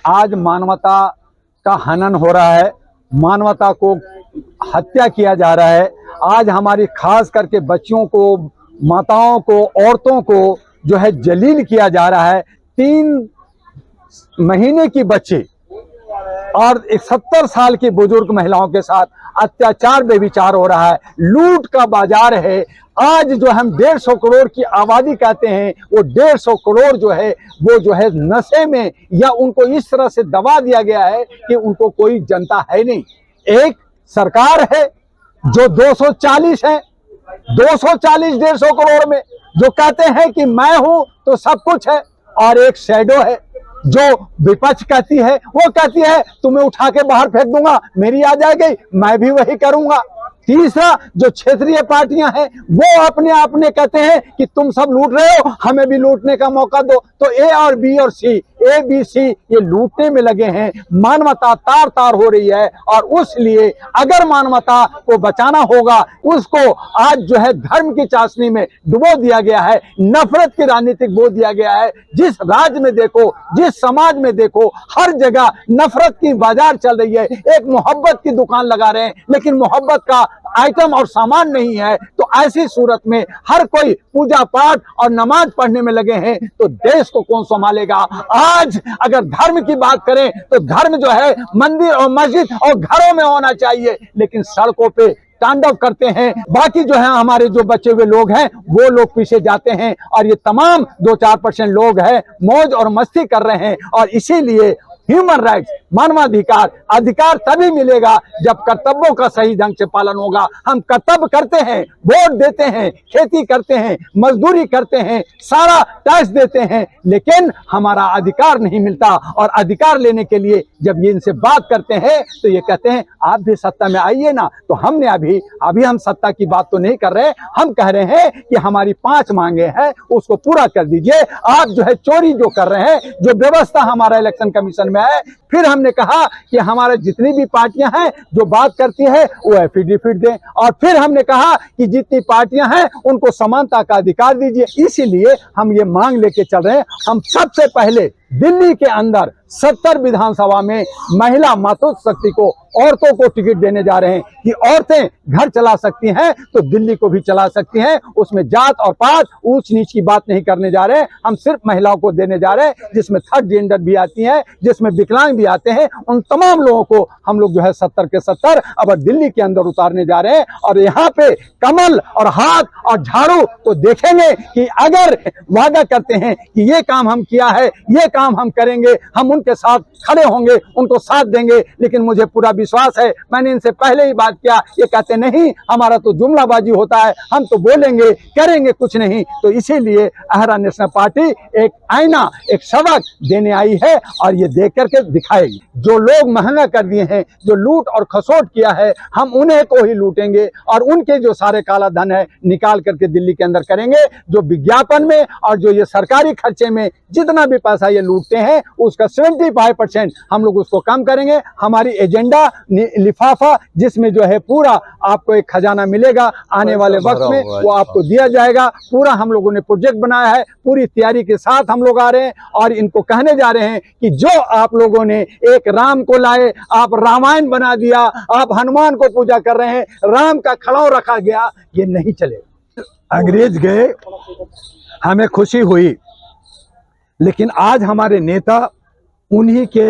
आज मानवता का हनन हो रहा है, मानवता को हत्या किया जा रहा है। आज हमारी खास करके बच्चियों को, माताओं को, औरतों को जो है जलील किया जा रहा है। 3 महीने की बच्ची और 70 साल की बुजुर्ग महिलाओं के साथ अत्याचार बेविचार हो रहा है, लूट का बाजार है। आज जो हम 150 करोड़ की आबादी कहते हैं, वो 150 करोड़ जो है वो जो है नशे में, या उनको इस तरह से दबा दिया गया है कि उनको कोई जनता है नहीं। एक सरकार है जो 240 है, 240 150 करोड़ में जो कहते हैं कि मैं हूं तो सब कुछ है, और एक शैडो है जो विपक्ष कहती है, वो कहती है तुम्हें उठा के बाहर फेंक दूंगा, मेरी आ जाएगी, मैं भी वही करूंगा। तीसरा जो क्षेत्रीय पार्टियां हैं वो अपने आप ने कहते हैं कि तुम सब लूट रहे हो, हमें भी लूटने का मौका दो। तो ए और बी और सी, ए बी सी ये लूटने में लगे हैं। मानवता तार तार हो रही है, और उसलिए अगर मानवता को बचाना होगा, उसको आज जो है धर्म की चाशनी में डुबो दिया गया है, नफरत की राजनीति बो दिया गया है। जिस राज्य में देखो, जिस समाज में देखो, हर जगह नफरत की बाजार चल रही है। एक मोहब्बत की दुकान लगा रहे हैं, लेकिन मोहब्बत का आइटम और सामान नहीं है। तो ऐसी सूरत में हर कोई पूजा पाठ और नमाज पढ़ने में लगे हैं, तो देश को कौन संभालेगा? आज अगर धर्म की बात करें तो धर्म जो है मंदिर और मस्जिद और घरों में होना चाहिए, लेकिन सड़कों पे तांडव करते हैं। बाकी जो है हमारे जो बचे हुए लोग हैं वो लोग पीछे जाते हैं, और ये तमाम 2-4% लोग हैं मौज और मस्ती कर रहे हैं। और इसीलिए ह्यूमन राइट्स, मानवाधिकार, अधिकार तभी मिलेगा जब कर्तव्यों का सही ढंग से पालन होगा। हम कर्तव्य करते हैं, वोट देते हैं, खेती करते हैं, मजदूरी करते हैं, सारा टैक्स देते हैं, लेकिन हमारा अधिकार नहीं मिलता। और अधिकार लेने के लिए जब ये इनसे बात करते हैं तो ये कहते हैं आप भी सत्ता में आइए ना। तो हमने अभी हम सत्ता की बात तो नहीं कर रहे, हम कह रहे हैं कि हमारी 5 मांगे हैं उसको पूरा कर दीजिए। आप जो है चोरी जो कर रहे हैं, जो व्यवस्था हमारा इलेक्शन कमीशन में है, फिर हमने कहा कि हमारे जितनी भी पार्टियां हैं जो बात करती है वो एफिडेविट दें, और फिर हमने कहा कि जितनी पार्टियां हैं उनको समानता का अधिकार दीजिए। इसीलिए हम ये मांग लेके चल रहे हैं। हम सबसे पहले दिल्ली के अंदर 70 विधानसभा में महिला मातृशक्ति को, औरतों को टिकट देने जा रहे हैं कि औरतें घर चला सकती हैं तो दिल्ली को भी चला सकती हैं। उसमें जात और पात, ऊंच नीच की बात नहीं करने जा रहे हैं, हम सिर्फ महिलाओं को देने जा रहे हैं, जिसमें थर्ड जेंडर भी आती है, जिसमें विकलांग भी आते हैं। उन तमाम लोगों को हम लोग जो है 70 के 70 अब दिल्ली के अंदर उतारने जा रहे हैं। और यहाँ पे कमल और हाथ और झाड़ू तो देखेंगे कि अगर वादा करते हैं कि ये काम हम किया है, ये काम हम करेंगे, हम उनके साथ खड़े होंगे, उनको साथ देंगे। लेकिन मुझे पूरा विश्वास है, मैंने इनसे पहले ही बात किया, ये कहते नहीं हमारा तो जुमलाबाजी होता है, हम तो बोलेंगे करेंगे कुछ नहीं। तो इसीलिए अहरा नेशनल पार्टी एक आईना, एक सबक देने आई है, और ये देख करके दिखाएगी। जो लोग महंगा कर दिए हैं, जो लूट और खसोट किया है, हम उन्हें को ही लूटेंगे, और उनके जो सारे काला धन है निकाल करके दिल्ली के अंदर करेंगे। जो विज्ञापन में और जो ये सरकारी खर्चे में जितना भी पैसा ये लूटते हैं, उसका 75% हम लोग उसको कम करेंगे। हमारी एजेंडा लिफाफा, जिसमें जो है पूरा आपको एक खजाना मिलेगा, आने वाले वक्त में वो आपको दिया जाएगा। पूरा हम लोगों ने प्रोजेक्ट बनाया है, पूरी तैयारी के साथ हम लोग आ रहे हैं, और इनको कहने जा रहे हैं कि जो आप लोगों ने एक राम को लाए, आप रामायण बना दिया, आप हनुमान को पूजा कर रहे हैं, राम का खड़ाऊ रखा गया, ये नहीं चलेगा। अंग्रेज गए, हमें खुशी हुई, लेकिन आज हमारे नेता उन्हीं के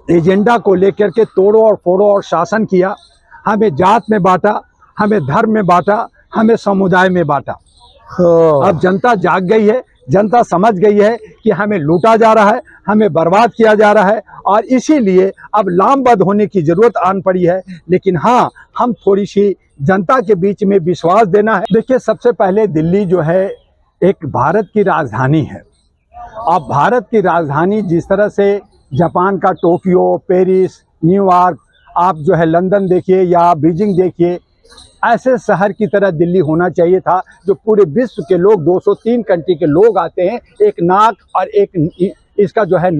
एजेंडा को लेकर के तोड़ो और फोड़ो और शासन किया। हमें जात में बांटा, हमें धर्म में बांटा, हमें समुदाय में बांटा। अब जनता जाग गई है, जनता समझ गई है कि हमें लूटा जा रहा है, हमें बर्बाद किया जा रहा है, और इसीलिए अब लामबद्ध होने की जरूरत आन पड़ी है। लेकिन हाँ, हम थोड़ी सी जनता के बीच में विश्वास देना है। देखिए, सबसे पहले दिल्ली जो है एक भारत की राजधानी है। अब भारत की राजधानी जिस तरह से जापान का टोक्यो, पेरिस, न्यूयॉर्क, आप जो है लंदन देखिए या बीजिंग देखिए, ऐसे शहर की तरह दिल्ली होना चाहिए था, जो पूरे विश्व के लोग, 203 कंट्री के लोग आते हैं, एक नाक और एक इसका जो है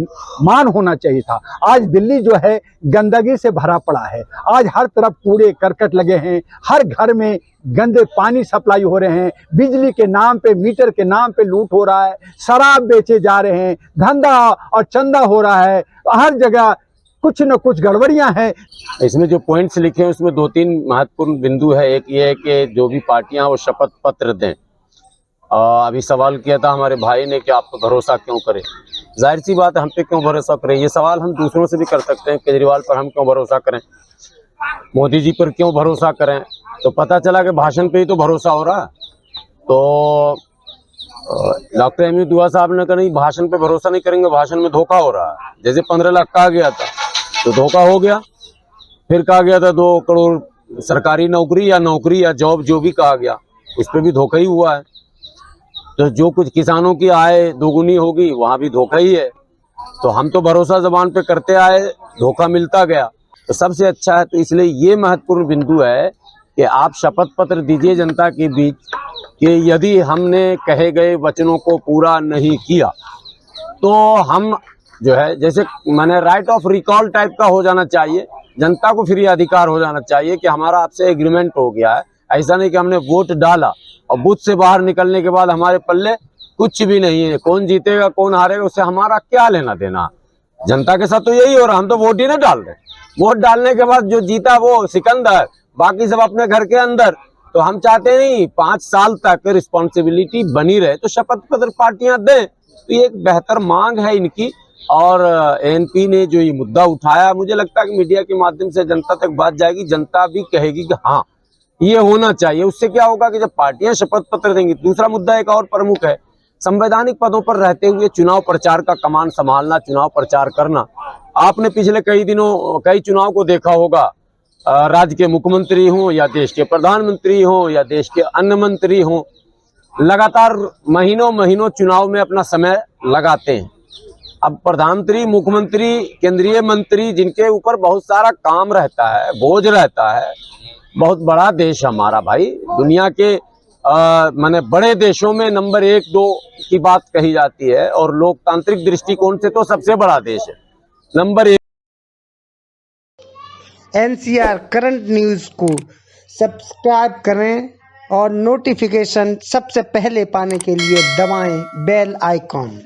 मान होना चाहिए था। आज दिल्ली जो है गंदगी से भरा पड़ा है। आज हर तरफ कूड़े करकट लगे हैं, हर घर में गंदे पानी सप्लाई हो रहे हैं, बिजली के नाम पे, मीटर के नाम पे लूट हो रहा है, शराब बेचे जा रहे हैं, धंधा और चंदा हो रहा है, हर जगह कुछ न कुछ गड़बड़ियां हैं। इसमें जो पॉइंट्स लिखे हैं उसमें 2-3 महत्वपूर्ण बिंदु है। एक ये है कि जो भी पार्टियां वो शपथ पत्र दें। अभी सवाल किया था हमारे भाई ने कि आप पे भरोसा क्यों करें। जाहिर सी बात है, हम पे क्यों भरोसा करें, ये सवाल हम दूसरों से भी कर सकते हैं। केजरीवाल पर हम क्यों भरोसा करें, मोदी जी पर क्यों भरोसा करें। तो पता चला कि भाषण पे ही तो भरोसा हो रहा है। तो डॉक्टर एम दुआ साहब ने कहा नहीं, भाषण पे भरोसा नहीं करेंगे, भाषण में धोखा हो रहा है। जैसे 15 लाख कहा गया था तो धोखा हो गया, फिर कहा गया था 2 करोड़ सरकारी नौकरी या जॉब, जो भी कहा गया उस पर भी धोखा ही हुआ है। तो जो कुछ किसानों की आय दोगुनी होगी वहां भी धोखा ही है। तो हम तो भरोसा जबान पे करते आए, धोखा मिलता गया। तो सबसे अच्छा है, तो इसलिए ये महत्वपूर्ण बिंदु है कि आप शपथ पत्र दीजिए जनता के बीच कि यदि हमने कहे गए वचनों को पूरा नहीं किया तो हम जो है, जैसे मैंने राइट ऑफ रिकॉल टाइप का हो जाना चाहिए, जनता को फिर ये अधिकार हो जाना चाहिए कि हमारा आपसे एग्रीमेंट हो गया है। ऐसा नहीं कि हमने वोट डाला और बूथ से बाहर निकलने के बाद हमारे पल्ले कुछ भी नहीं है, कौन जीतेगा कौन हारेगा उससे हमारा क्या लेना देना। जनता के साथ तो यही हो रहा, हम तो वोट ही नहीं डाल रहे। वोट डालने के बाद जो जीता वो सिकंदर, बाकी सब अपने घर के अंदर। तो हम चाहते नहीं 5 साल तक रिस्पॉन्सिबिलिटी बनी रहे, तो शपथ पत्र पार्टियां दें। तो ये एक बेहतर मांग है इनकी। और एएनपी ने जो ये मुद्दा उठाया, मुझे लगता है कि मीडिया के माध्यम से जनता तक बात जाएगी, जनता भी कहेगी कि हाँ ये होना चाहिए। उससे क्या होगा कि जब पार्टियां शपथ पत्र देंगी। दूसरा मुद्दा एक और प्रमुख है, संवैधानिक पदों पर रहते हुए चुनाव प्रचार का कमान संभालना, चुनाव प्रचार करना। आपने पिछले कई दिनों कई चुनाव को देखा होगा, राज्य के मुख्यमंत्री हों या देश के प्रधानमंत्री हों या देश के अन्य मंत्री हों, लगातार महीनों महीनों चुनाव में अपना समय लगाते हैं। अब प्रधानमंत्री, मुख्यमंत्री, केंद्रीय मंत्री, जिनके ऊपर बहुत सारा काम रहता है, बोझ रहता है। बहुत बड़ा देश हमारा भाई, दुनिया के माने बड़े देशों में नंबर 1-2 की बात कही जाती है और लोकतांत्रिक दृष्टिकोण से तो सबसे बड़ा देश है, नंबर 1। NCR करंट न्यूज़ को सब्सक्राइब करें और नोटिफिकेशन सबसे पहले पाने के लिए दबाएं बेल आइकॉन।